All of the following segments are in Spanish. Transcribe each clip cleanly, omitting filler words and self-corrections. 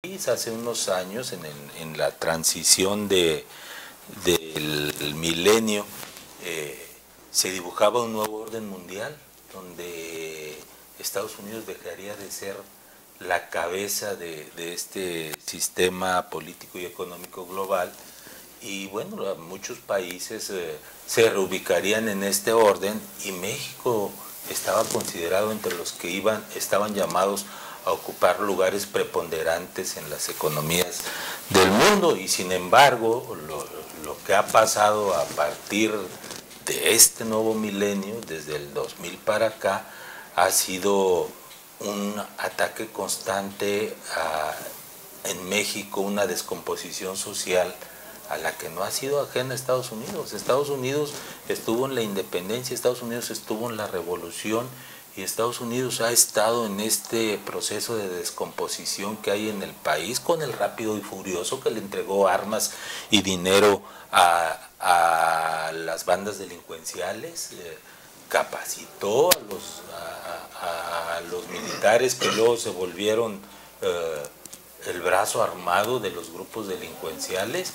Hace unos años, en la transición del milenio, se dibujaba un nuevo orden mundial, donde Estados Unidos dejaría de ser la cabeza de este sistema político y económico global, y bueno, muchos países se reubicarían en este orden, y México estaba considerado entre los que estaban llamados a ocupar lugares preponderantes en las economías del mundo. Y sin embargo, lo que ha pasado a partir de este nuevo milenio, desde el 2000 para acá, ha sido un ataque constante en México, una descomposición social a la que no ha sido ajena Estados Unidos. Estados Unidos estuvo en la independencia, Estados Unidos estuvo en la revolución, y Estados Unidos ha estado en este proceso de descomposición que hay en el país, con el Rápido y Furioso, que le entregó armas y dinero a las bandas delincuenciales, capacitó a los militares que luego se volvieron el brazo armado de los grupos delincuenciales,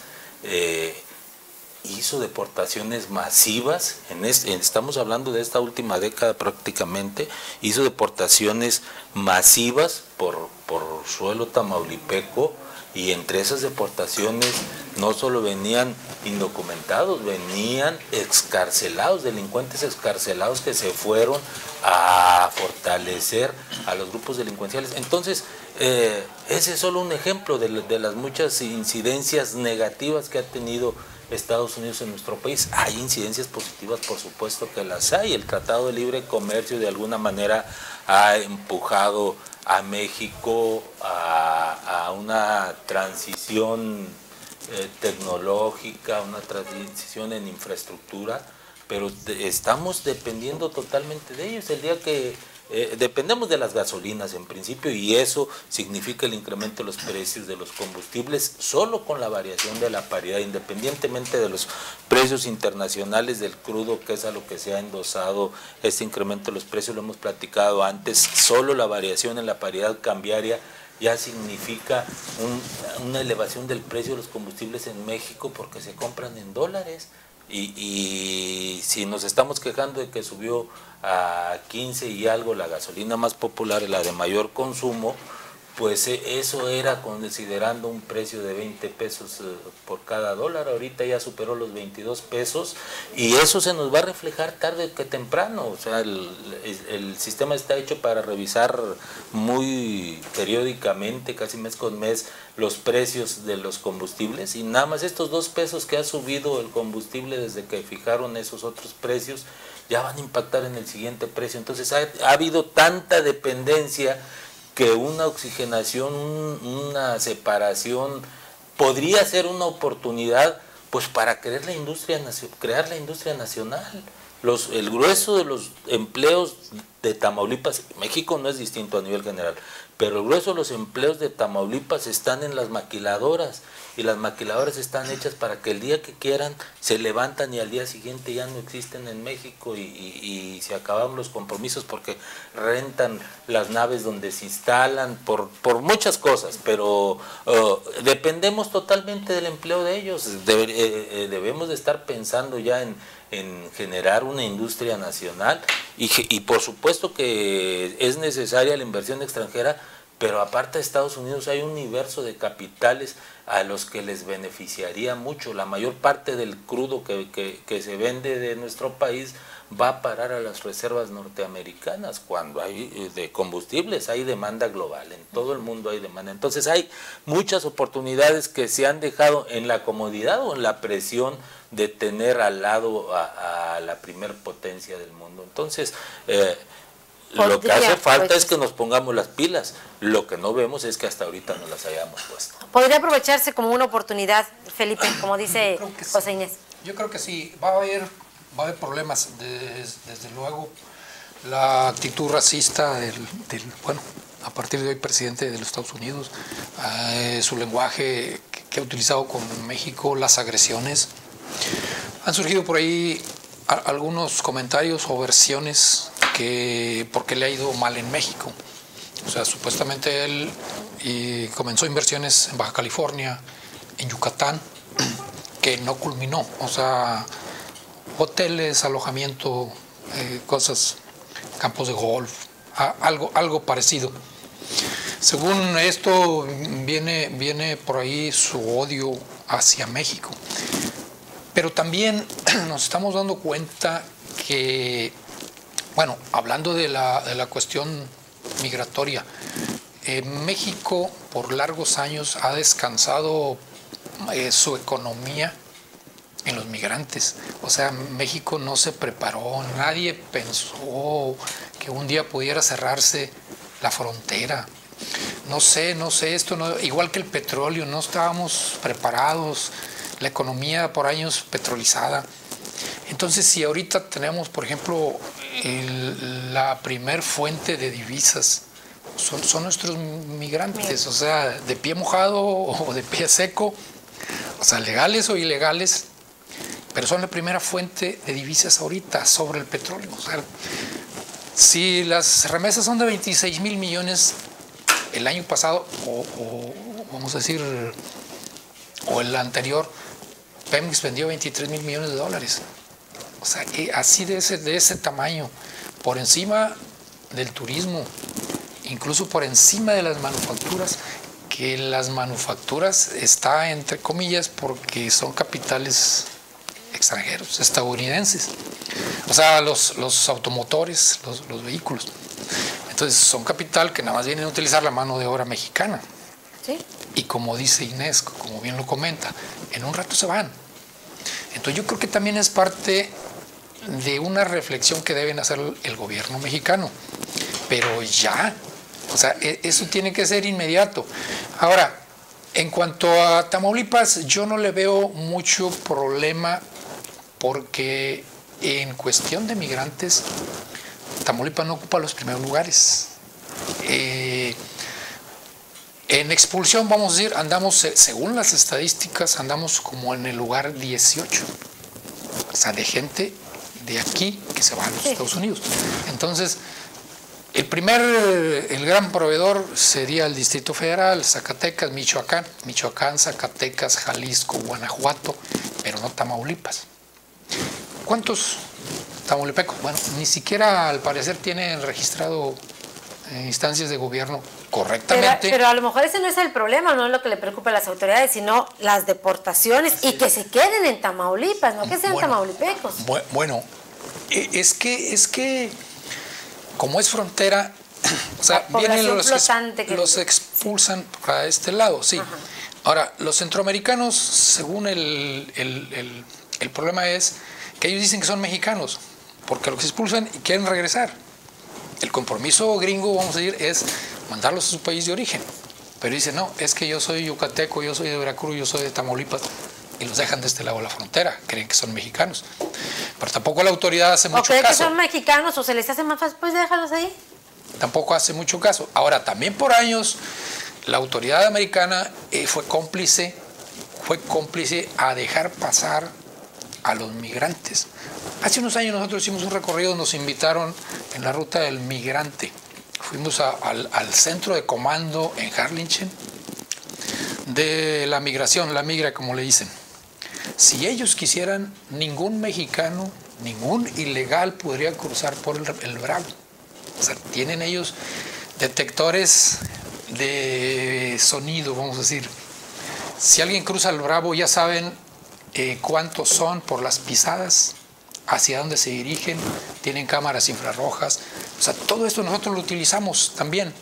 hizo deportaciones masivas, estamos hablando de esta última década prácticamente, hizo deportaciones masivas por suelo tamaulipeco, y entre esas deportaciones no solo venían indocumentados, venían excarcelados, delincuentes excarcelados que se fueron a fortalecer a los grupos delincuenciales. Entonces, ese es solo un ejemplo de las muchas incidencias negativas que ha tenido Estados Unidos en nuestro país. Hay incidencias positivas, por supuesto que las hay. El Tratado de Libre Comercio de alguna manera ha empujado a México a una transición tecnológica, una transición en infraestructura, pero estamos dependiendo totalmente de ellos. El día que dependemos de las gasolinas en principio, y eso significa el incremento de los precios de los combustibles solo con la variación de la paridad, independientemente de los precios internacionales del crudo, que es a lo que se ha endosado este incremento de los precios. Lo hemos platicado antes, solo la variación en la paridad cambiaria ya significa una elevación del precio de los combustibles en México, porque se compran en dólares. Y si nos estamos quejando de que subió a 15 y algo la gasolina más popular, la de mayor consumo, pues eso era considerando un precio de 20 pesos por cada dólar. Ahorita ya superó los 22 pesos, y eso se nos va a reflejar tarde que temprano. O sea, el sistema está hecho para revisar muy periódicamente, casi mes con mes, los precios de los combustibles, y nada más estos 2 pesos que ha subido el combustible desde que fijaron esos otros precios ya van a impactar en el siguiente precio. Entonces ha habido tanta dependencia que una oxigenación, una separación podría ser una oportunidad, pues, para crear la industria nacional. El grueso de los empleos de Tamaulipas, México no es distinto a nivel general, pero el grueso de los empleos de Tamaulipas están en las maquiladoras, y las maquiladoras están hechas para que el día que quieran se levantan y al día siguiente ya no existen en México, y se acaban los compromisos porque rentan las naves donde se instalan, por muchas cosas, pero dependemos totalmente del empleo de ellos. Debemos de estar pensando ya en generar una industria nacional, y por supuesto que es necesaria la inversión extranjera, pero aparte de Estados Unidos hay un universo de capitales a los que les beneficiaría mucho. La mayor parte del crudo que se vende de nuestro país va a parar a las reservas norteamericanas. Cuando hay de combustibles hay demanda global, en todo el mundo hay demanda. Entonces hay muchas oportunidades que se han dejado en la comodidad o en la presión de tener al lado a la primer potencia del mundo. Entonces, lo que hace falta es que nos pongamos las pilas. Lo que no vemos es que hasta ahorita no las hayamos puesto. ¿Podría aprovecharse como una oportunidad, Felipe, como dice José Inés? Yo creo que sí. Va a haber problemas, desde luego. La actitud racista bueno, a partir de hoy, presidente de los Estados Unidos, su lenguaje que ha utilizado con México, las agresiones. Han surgido por ahí algunos comentarios o versiones que por qué le ha ido mal en México. O sea, supuestamente él y comenzó inversiones en Baja California, en Yucatán, que no culminó. O sea, hoteles, alojamiento, cosas, campos de golf, algo parecido. Según esto, viene por ahí su odio hacia México. Pero también nos estamos dando cuenta que, bueno, hablando de la cuestión migratoria, México por largos años ha descansado su economía en los migrantes. O sea, México no se preparó, nadie pensó que un día pudiera cerrarse la frontera. No sé, esto no, igual que el petróleo, no estábamos preparados, la economía por años petrolizada. Entonces, si ahorita tenemos, por ejemplo, la primer fuente de divisas, son nuestros migrantes, o sea, de pie mojado o de pie seco, o sea, legales o ilegales, pero son la primera fuente de divisas ahorita sobre el petróleo. O sea, si las remesas son de 26,000 millones el año pasado, o vamos a decir, o el anterior, Pemex vendió 23,000 millones de dólares. O sea, así de ese tamaño, por encima del turismo, incluso por encima de las manufacturas, que las manufacturas está entre comillas porque son capitales extranjeros, estadounidenses. O sea, los automotores, los vehículos. Entonces son capital que nada más vienen a utilizar la mano de obra mexicana. ¿Sí? Y como dice Inés, como bien lo comenta, en un rato se van. Entonces yo creo que también es parte de una reflexión que deben hacer el gobierno mexicano. Pero ya, o sea, eso tiene que ser inmediato. Ahora, en cuanto a Tamaulipas, yo no le veo mucho problema porque en cuestión de migrantes, Tamaulipas no ocupa los primeros lugares. En expulsión, vamos a decir, andamos, según las estadísticas, andamos como en el lugar 18. O sea, de gente de aquí que se va a los Estados Unidos. Entonces, el gran proveedor sería el Distrito Federal, Zacatecas, Michoacán, Zacatecas, Jalisco, Guanajuato, pero no Tamaulipas. ¿Cuántos tamaulipecos? Bueno, ni siquiera al parecer tienen registrado instancias de gobierno correctamente. Pero a lo mejor ese no es el problema, no es lo que le preocupa a las autoridades, sino las deportaciones y que se queden en Tamaulipas, no que sean tamaulipecos. Bueno, es que como es frontera, o sea, vienen los expulsan para este lado, sí. Ajá. Ahora, los centroamericanos, según el problema es que ellos dicen que son mexicanos, porque los expulsan y quieren regresar. El compromiso gringo, vamos a decir, es mandarlos a su país de origen. Pero dicen, no, es que yo soy yucateco, yo soy de Veracruz, yo soy de Tamaulipas, y los dejan de este lado de la frontera, creen que son mexicanos. Pero tampoco la autoridad hace mucho caso. ¿O creen que son mexicanos o se les hace más fácil? Pues déjalos ahí. Tampoco hace mucho caso. Ahora, también por años, la autoridad americana fue cómplice a dejar pasar a los migrantes. Hace unos años nosotros hicimos un recorrido, nos invitaron en la ruta del migrante. Fuimos al centro de comando en Harlingen de la migración, la migra como le dicen. Si ellos quisieran, ningún mexicano, ningún ilegal podría cruzar por el Bravo. O sea, tienen ellos detectores de sonido, vamos a decir. Si alguien cruza el Bravo, ya saben cuántos son por las pisadas, hacia dónde se dirigen, tienen cámaras infrarrojas. O sea, todo esto nosotros lo utilizamos también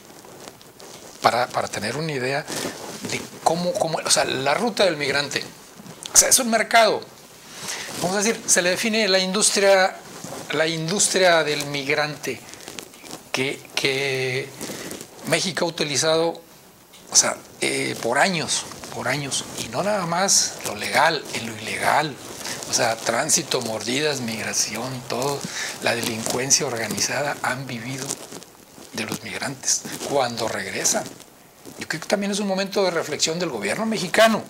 para tener una idea de cómo, o sea, la ruta del migrante. O sea, es un mercado. Vamos a decir, se le define la industria del migrante que México ha utilizado, o sea, por años, y no nada más lo legal, en lo ilegal. O sea, tránsito, mordidas, migración, todo, la delincuencia organizada han vivido de los migrantes cuando regresan. Yo creo que también es un momento de reflexión del gobierno mexicano,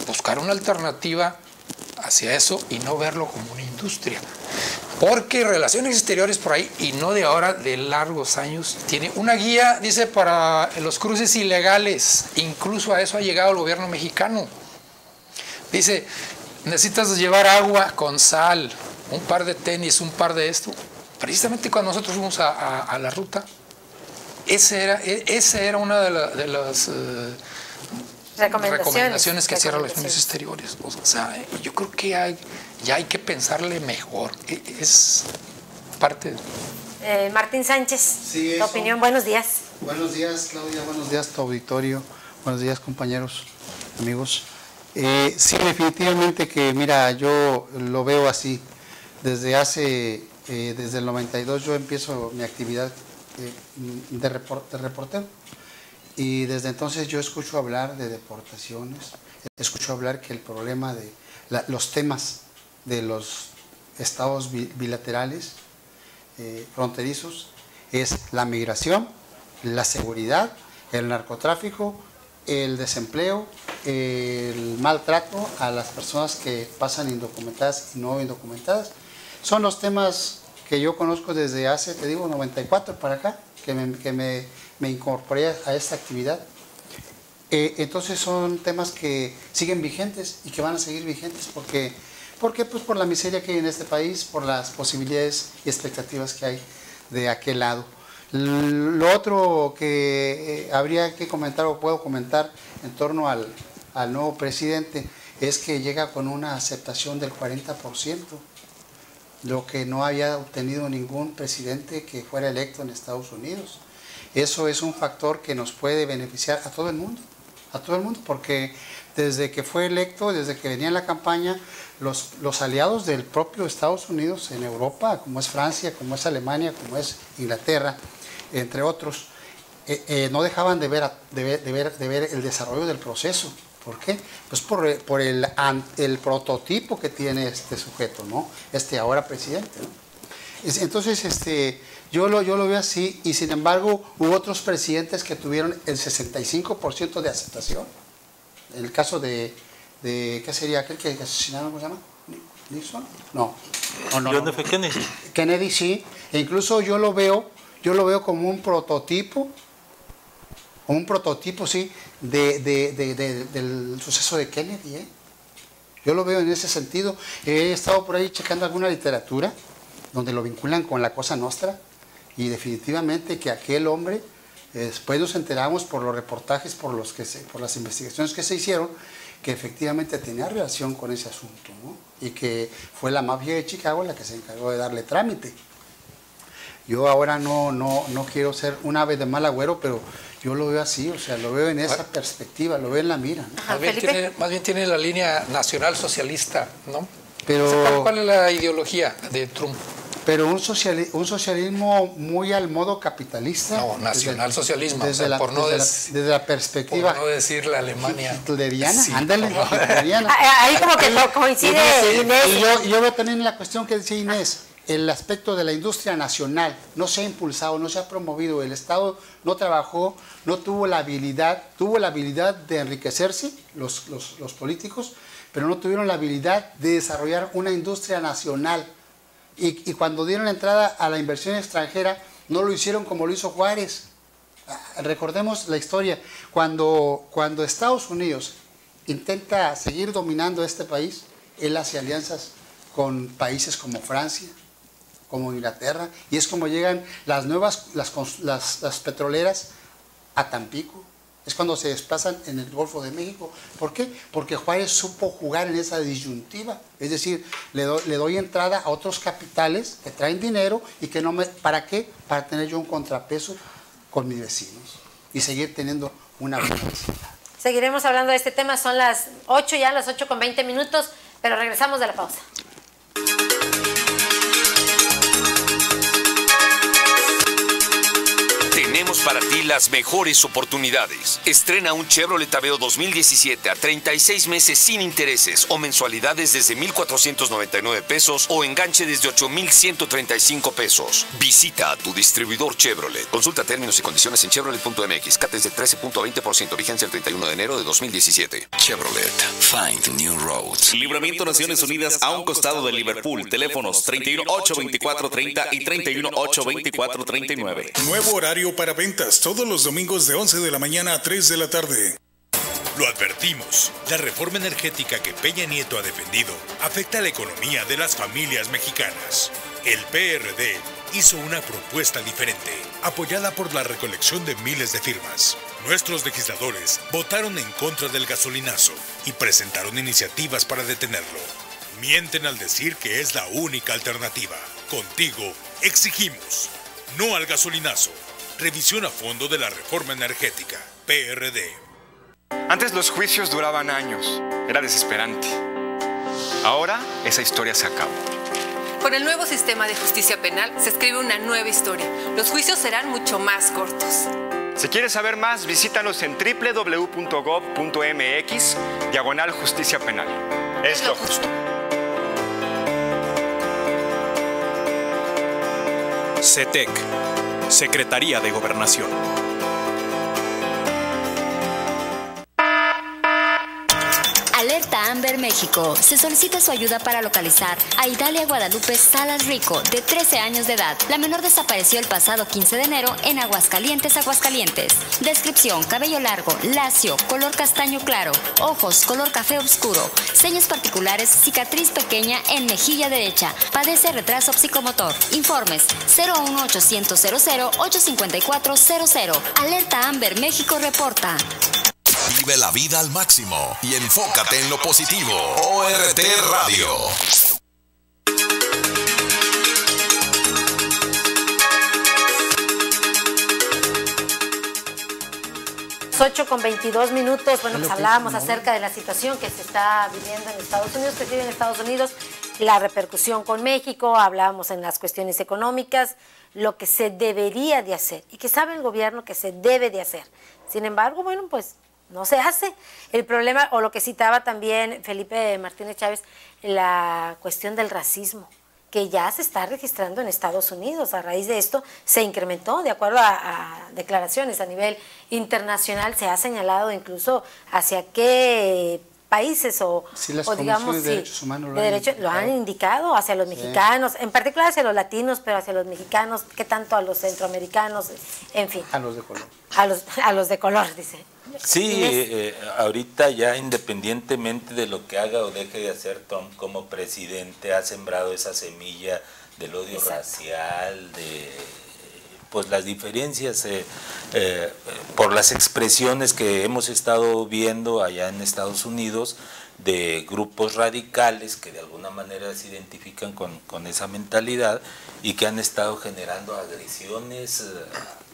buscar una alternativa hacia eso y no verlo como una industria. Porque Relaciones Exteriores por ahí, y no de ahora, de largos años, tiene una guía, dice, para los cruces ilegales. Incluso a eso ha llegado el gobierno mexicano. Dice, necesitas llevar agua con sal, un par de tenis, un par de esto. Precisamente cuando nosotros fuimos a la ruta, esa era una de las recomendaciones que hacía Relaciones Exteriores. O sea, yo creo que ya hay que pensarle mejor. Es parte de... Martín Sánchez, sí, tu opinión. Buenos días. Buenos días, Claudia. Buenos días, tu auditorio. Buenos días, compañeros, amigos. Sí, definitivamente que, mira, yo lo veo así. Desde el 92 yo empiezo mi actividad de reportero. Y desde entonces yo escucho hablar de deportaciones, escucho hablar que el problema de los temas de los estados bilaterales fronterizos es la migración, la seguridad, el narcotráfico, el desempleo, el maltrato a las personas que pasan indocumentadas y no indocumentadas. Son los temas que yo conozco desde hace, te digo, 94 para acá, que me incorporé a esta actividad. Entonces son temas que siguen vigentes y que van a seguir vigentes porque pues por la miseria que hay en este país, por las posibilidades y expectativas que hay de aquel lado. Lo otro que habría que comentar o puedo comentar en torno al nuevo presidente es que llega con una aceptación del 40%, lo que no había obtenido ningún presidente que fuera electo en Estados Unidos. Eso es un factor que nos puede beneficiar a todo el mundo, porque desde que fue electo, desde que venía en la campaña, los aliados del propio Estados Unidos en Europa, como es Francia, como es Alemania, como es Inglaterra, entre otros, no dejaban de ver el desarrollo del proceso. ¿Por qué? Pues por el prototipo que tiene este sujeto, ¿no? Ahora presidente, ¿no? Entonces, yo lo veo así, y sin embargo hubo otros presidentes que tuvieron el 65% de aceptación. En el caso de ¿qué sería aquel que asesinaron? ¿Cómo se llama? ¿Nixon? No. John F. Kennedy. Kennedy, sí. E incluso yo lo veo como un prototipo, sí, del suceso de Kennedy, ¿eh? Yo lo veo en ese sentido. He estado por ahí checando alguna literatura donde lo vinculan con la Cosa Nostra, y definitivamente que aquel hombre, después nos enteramos por los reportajes, por las investigaciones que se hicieron, que efectivamente tenía relación con ese asunto, ¿no? Y que fue la mafia de Chicago la que se encargó de darle trámite. Yo ahora no quiero ser un ave de mal agüero, pero yo lo veo así, o sea, lo veo en esa perspectiva, lo veo en la mira, ¿no? Más bien tiene la línea nacional socialista, ¿no? Pero, ¿cuál es la ideología de Trump? Pero un socialismo muy al modo capitalista. No, nacionalsocialismo, desde la perspectiva. Por no decir la Alemania hitleriana, sí, ándale, hitleriana. Ahí como que coincide Inés. Y yo veo también la cuestión que decía Inés, el aspecto de la industria nacional no se ha impulsado, no se ha promovido, el Estado no trabajó, no tuvo la habilidad, de enriquecerse los políticos, pero no tuvieron la habilidad de desarrollar una industria nacional. Y cuando dieron entrada a la inversión extranjera, no lo hicieron como lo hizo Juárez. Recordemos la historia. Cuando Estados Unidos intenta seguir dominando este país, él hace alianzas con países como Francia, como Inglaterra, y es como llegan las petroleras a Tampico. Es cuando se desplazan en el Golfo de México. ¿Por qué? Porque Juárez supo jugar en esa disyuntiva. Es decir, le doy entrada a otros capitales que traen dinero y que ¿para qué? Para tener yo un contrapeso con mis vecinos y seguir teniendo una buena vecindad. Seguiremos hablando de este tema. Son las 8 ya, las 8:20, pero regresamos de la pausa. Tenemos para para ti las mejores oportunidades. Estrena un Chevrolet Aveo 2017 a 36 meses sin intereses o mensualidades desde 1,499 pesos o enganche desde 8,135 pesos. Visita a tu distribuidor Chevrolet. Consulta términos y condiciones en chevrolet.mx. CAT de 13.20%. Vigencia el 31 de enero de 2017. Chevrolet. Find new roads. Libramiento Naciones Unidas a un costado de Liverpool. Teléfonos 318-2430 y 318-2439. Nuevo horario para ventas todos los domingos de 11 de la mañana a 3 de la tarde. Lo advertimos, la reforma energética que Peña Nieto ha defendido afecta a la economía de las familias mexicanas. El PRD hizo una propuesta diferente, apoyada por la recolección de miles de firmas. Nuestros legisladores votaron en contra del gasolinazo y presentaron iniciativas para detenerlo. Mienten al decir que es la única alternativa. Contigo exigimos no al gasolinazo. Revisión a fondo de la reforma energética. PRD. Antes los juicios duraban años. Era desesperante. Ahora esa historia se acabó. Con el nuevo sistema de justicia penal se escribe una nueva historia. Los juicios serán mucho más cortos. Si quieres saber más, visítanos en www.gov.mx/justicia penal. Es lo justo. CETEC, Secretaría de Gobernación. Alerta Amber México. Se solicita su ayuda para localizar a Idalia Guadalupe Salas Rico, de 13 años de edad. La menor desapareció el pasado 15 de enero en Aguascalientes, Aguascalientes. Descripción: cabello largo, lacio, color castaño claro, ojos color café oscuro, señas particulares, cicatriz pequeña en mejilla derecha. Padece retraso psicomotor. Informes: 01800 00 854 00. Alerta Amber México reporta. Vive la vida al máximo y enfócate en lo positivo. ORT Radio. 8:22. Bueno, pues hablábamos acerca de la situación que se está viviendo en Estados Unidos, que se vive en Estados Unidos, la repercusión con México, hablábamos en las cuestiones económicas, lo que se debería de hacer y que sabe el gobierno que se debe de hacer. Sin embargo, bueno, pues no se hace. El problema, o lo que citaba también Felipe Martínez Chávez, la cuestión del racismo, que ya se está registrando en Estados Unidos. A raíz de esto se incrementó, de acuerdo a declaraciones a nivel internacional, se ha señalado incluso hacia qué países o digamos, de derechos humanos lo han indicado hacia los mexicanos, en particular hacia los latinos, pero hacia los mexicanos, que tanto a los centroamericanos, en fin. A los de color. A los de color, dice. Sí, ahorita ya independientemente de lo que haga o deje de hacer Trump como presidente, ha sembrado esa semilla del odio racial, de pues las diferencias por las expresiones que hemos estado viendo allá en Estados Unidos de grupos radicales que de alguna manera se identifican con esa mentalidad y que han estado generando agresiones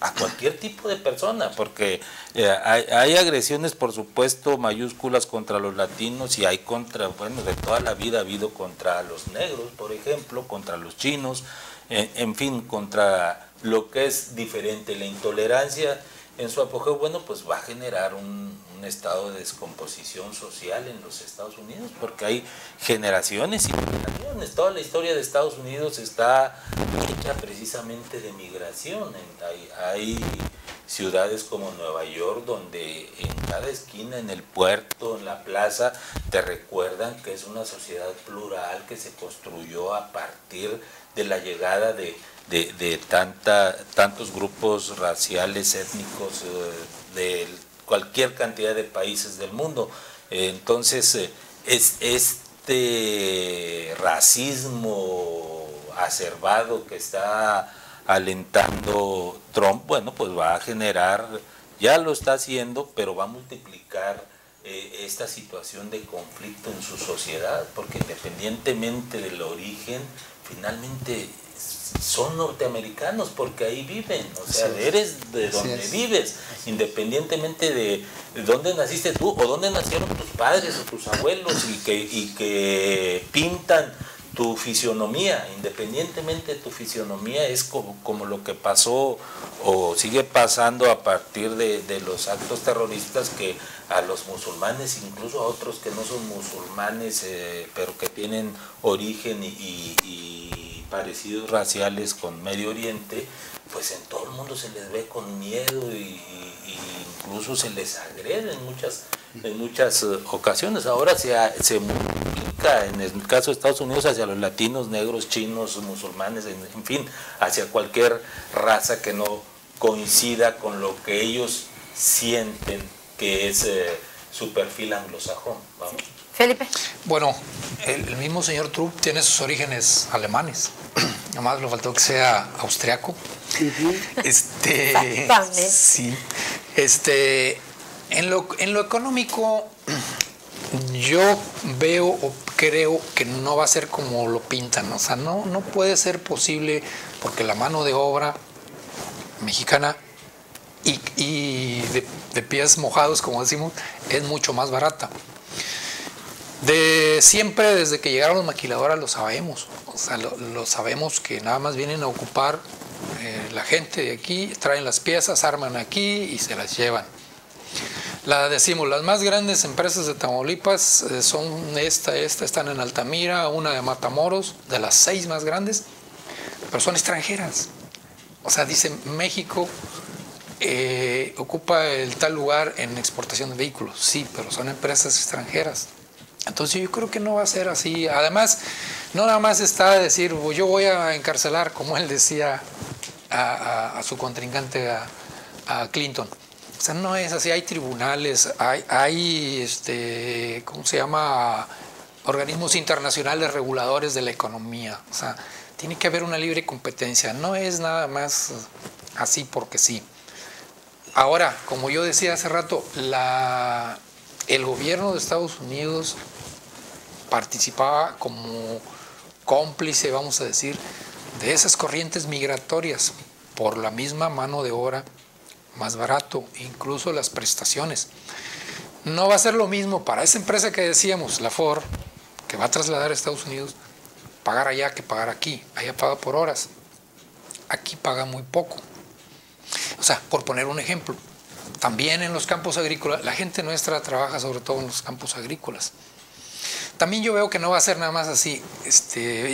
a cualquier tipo de persona, porque hay agresiones, por supuesto, mayúsculas contra los latinos y hay contra, bueno, de toda la vida ha habido contra los negros, por ejemplo, contra los chinos, en fin, contra lo que es diferente. La intolerancia en su apogeo, bueno, pues va a generar un estado de descomposición social en los Estados Unidos, porque hay generaciones y generaciones. Toda la historia de Estados Unidos está hecha precisamente de migración. Hay ciudades como Nueva York, donde en cada esquina, en el puerto, en la plaza, te recuerdan que es una sociedad plural que se construyó a partir de la llegada de tantos grupos raciales, étnicos, de cualquier cantidad de países del mundo. Entonces, este racismo acerbado que está alentando Trump, bueno, pues va a generar, ya lo está haciendo, pero va a multiplicar esta situación de conflicto en su sociedad, porque independientemente del origen, finalmente son norteamericanos porque ahí viven, o sea, eres de donde vives, independientemente de dónde naciste tú o dónde nacieron tus padres o tus abuelos y que pintan tu fisionomía, independientemente de tu fisionomía, es como lo que pasó o sigue pasando a partir de los actos terroristas, que a los musulmanes, incluso a otros que no son musulmanes, pero que tienen origen y parecidos raciales con Medio Oriente, pues en todo el mundo se les ve con miedo y incluso se les agrede en muchas ocasiones. Ahora se multiplica, en el caso de Estados Unidos, hacia los latinos, negros, chinos, musulmanes, en fin, hacia cualquier raza que no coincida con lo que ellos sienten que es su perfil anglosajón. Vamos. Felipe. Bueno, el mismo señor Trump tiene sus orígenes alemanes. Nomás le faltó que sea austriaco. Sí. En lo económico, yo veo o creo que no va a ser como lo pintan. O sea, no puede ser posible, porque la mano de obra mexicana y de pies mojados, como decimos, es mucho más barata. Siempre, desde que llegaron las maquiladoras, lo sabemos. O sea, lo sabemos, que nada más vienen a ocupar la gente de aquí, traen las piezas, arman aquí y se las llevan. Decimos, las más grandes empresas de Tamaulipas son están en Altamira, una de Matamoros, de las 6 más grandes, pero son extranjeras. O sea, dicen, México ocupa el tal lugar en exportación de vehículos. Sí, pero son empresas extranjeras. Entonces yo creo que no va a ser así. Además, no nada más está a decir, yo voy a encarcelar, como él decía a su contrincante, a Clinton. O sea, no es así. Hay tribunales, hay ¿cómo se llama? Organismos internacionales reguladores de la economía. O sea, tiene que haber una libre competencia. No es nada más así porque sí. Ahora, como yo decía hace rato, el gobierno de Estados Unidos participaba como cómplice, vamos a decir, de esas corrientes migratorias por la misma mano de obra más barato, incluso las prestaciones. No va a ser lo mismo para esa empresa que decíamos, la Ford, que va a trasladar a Estados Unidos, pagar allá que pagar aquí. Allá paga por horas, aquí paga muy poco. O sea, por poner un ejemplo, también en los campos agrícolas, la gente nuestra trabaja sobre todo en los campos agrícolas. También yo veo que no va a ser nada más así.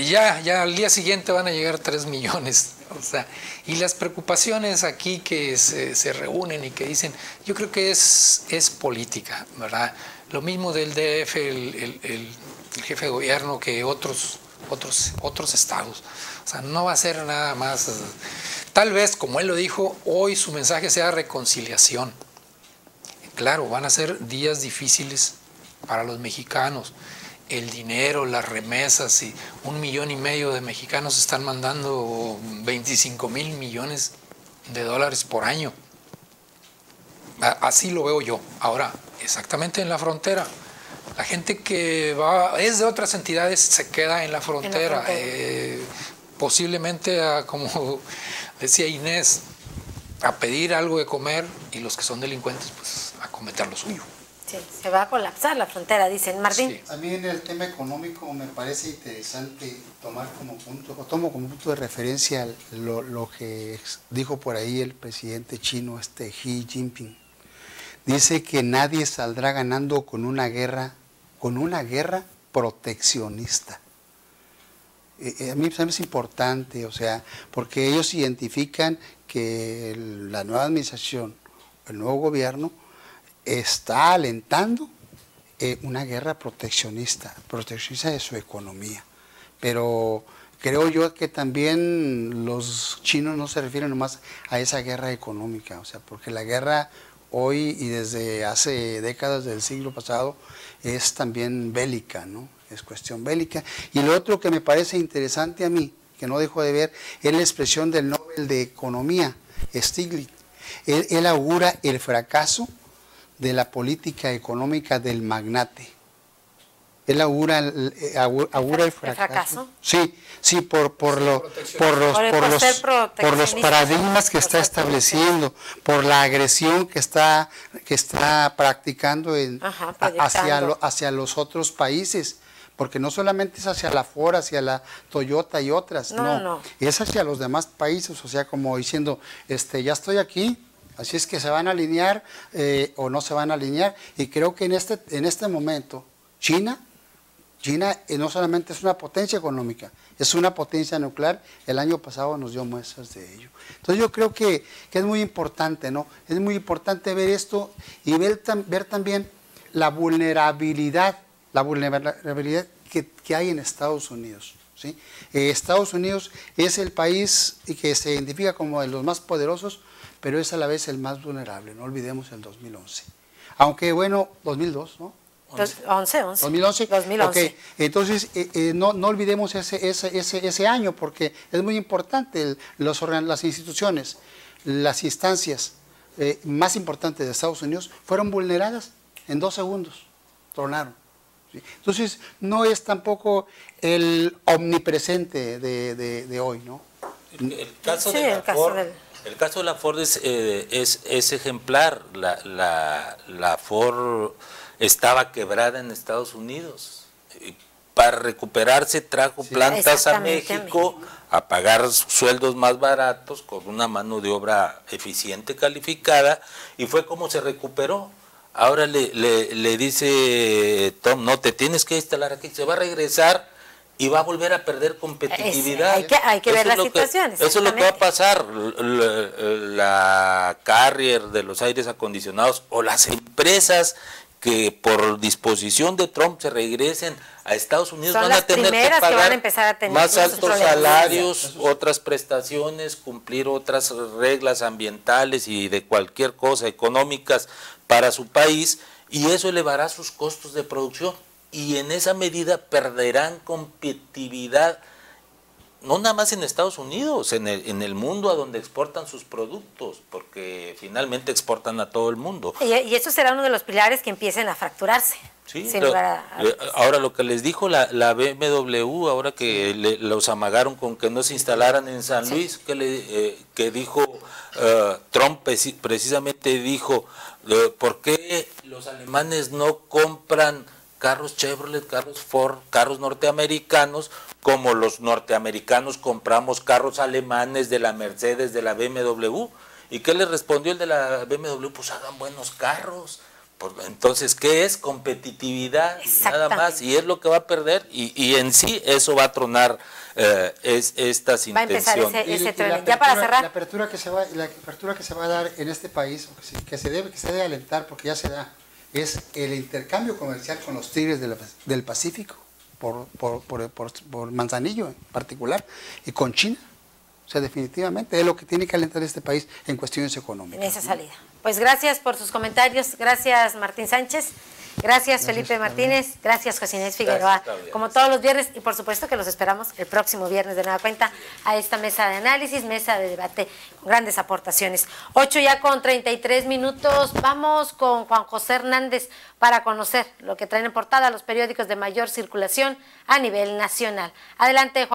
Ya al día siguiente van a llegar 3 millones. O sea, y las preocupaciones aquí que se reúnen y que dicen, yo creo que es política, ¿verdad? Lo mismo del DF, el jefe de gobierno, que otros estados. O sea, no va a ser nada más. Tal vez, como él lo dijo, hoy su mensaje sea reconciliación. Claro, van a ser días difíciles para los mexicanos. El dinero, las remesas, y 1,5 millones de mexicanos están mandando 25,000 millones de dólares por año. Así lo veo yo. Ahora, exactamente en la frontera. La gente que es de otras entidades se queda en la frontera. Posiblemente, como decía Inés, a pedir algo de comer, y los que son delincuentes, pues a cometer lo suyo. Sí, se va a colapsar la frontera, dicen. Martín. Sí. A mí en el tema económico me parece interesante tomo como punto de referencia lo que dijo por ahí el presidente chino, Xi Jinping. Dice que nadie saldrá ganando con una guerra proteccionista. A mí es importante, o sea, porque ellos identifican que la nueva administración, el nuevo gobierno, está alentando una guerra proteccionista de su economía. Pero creo yo que también los chinos no se refieren nomás a esa guerra económica, o sea, porque la guerra hoy y desde hace décadas del siglo pasado es también bélica, ¿no? Es cuestión bélica. Y lo otro que me parece interesante a mí, que no dejo de ver, es la expresión del Nobel de Economía, Stiglitz. Él augura el fracaso de la política económica del magnate. Él augura el fracaso. Sí, por los paradigmas que está estableciendo, por la agresión que está practicando hacia los otros países, porque no solamente es hacia la Ford, hacia la Toyota y otras, no, es hacia los demás países, o sea, como diciendo, ya estoy aquí, así es que se van a alinear o no se van a alinear, y creo que en este momento China no solamente es una potencia económica, es una potencia nuclear. El año pasado nos dio muestras de ello. Entonces yo creo que es muy importante, ¿no? Es muy importante ver esto y ver también la vulnerabilidad que hay en Estados Unidos, ¿sí? Estados Unidos es el país que se identifica como de los más poderosos, pero es a la vez el más vulnerable. No olvidemos el 2011. Aunque bueno, 2002, ¿no? 2011. Okay. Entonces, no olvidemos ese año, porque es muy importante. Las instituciones, las instancias más importantes de Estados Unidos fueron vulneradas en 2 segundos, tronaron. ¿Sí? Entonces, no es tampoco el omnipresente de hoy, ¿no? El caso de la Ford es ejemplar. La Ford estaba quebrada en Estados Unidos. Para recuperarse trajo plantas a México a pagar sueldos más baratos con una mano de obra eficiente, calificada, y fue como se recuperó. Ahora le dice Tom, no, te tienes que instalar aquí, se va a regresar y va a volver a perder competitividad. Hay que ver las situaciones. Eso es lo que va a pasar. La Carrier de los aires acondicionados o las empresas que por disposición de Trump se regresen a Estados Unidos van a tener que pagar más altos salarios, otras prestaciones, cumplir otras reglas ambientales y de cualquier cosa económicas para su país, y eso elevará sus costos de producción, y en esa medida perderán competitividad, no nada más en Estados Unidos, en el mundo a donde exportan sus productos, porque finalmente exportan a todo el mundo. Y eso será uno de los pilares que empiecen a fracturarse. Sí, ahora lo que les dijo la BMW, ahora que los amagaron con que no se instalaran en San Luis, que dijo Trump precisamente dijo, ¿por qué los alemanes no compran carros Chevrolet, carros Ford, carros norteamericanos, como los norteamericanos compramos carros alemanes de la Mercedes, de la BMW? ¿Y qué le respondió el de la BMW? Pues hagan buenos carros. Entonces, ¿qué es? Competitividad, nada más, y es lo que va a perder, y en sí eso va a tronar estas intenciones. Va a empezar ese tren. Ya para cerrar. La apertura que se va a dar en este país, que se debe alentar, porque ya se da, es el intercambio comercial con los tigres del Pacífico, por Manzanillo en particular, y con China. O sea, definitivamente es lo que tiene que alentar este país en cuestiones económicas. En esa salida. Pues gracias por sus comentarios. Gracias, Martín Sánchez. Gracias, Felipe Martínez. Gracias, José Inés Figueroa. Como todos los viernes, y por supuesto que los esperamos el próximo viernes de nueva cuenta a esta mesa de análisis, mesa de debate con grandes aportaciones. 8:33. Vamos con Juan José Hernández para conocer lo que traen en portada los periódicos de mayor circulación a nivel nacional. Adelante, Juan.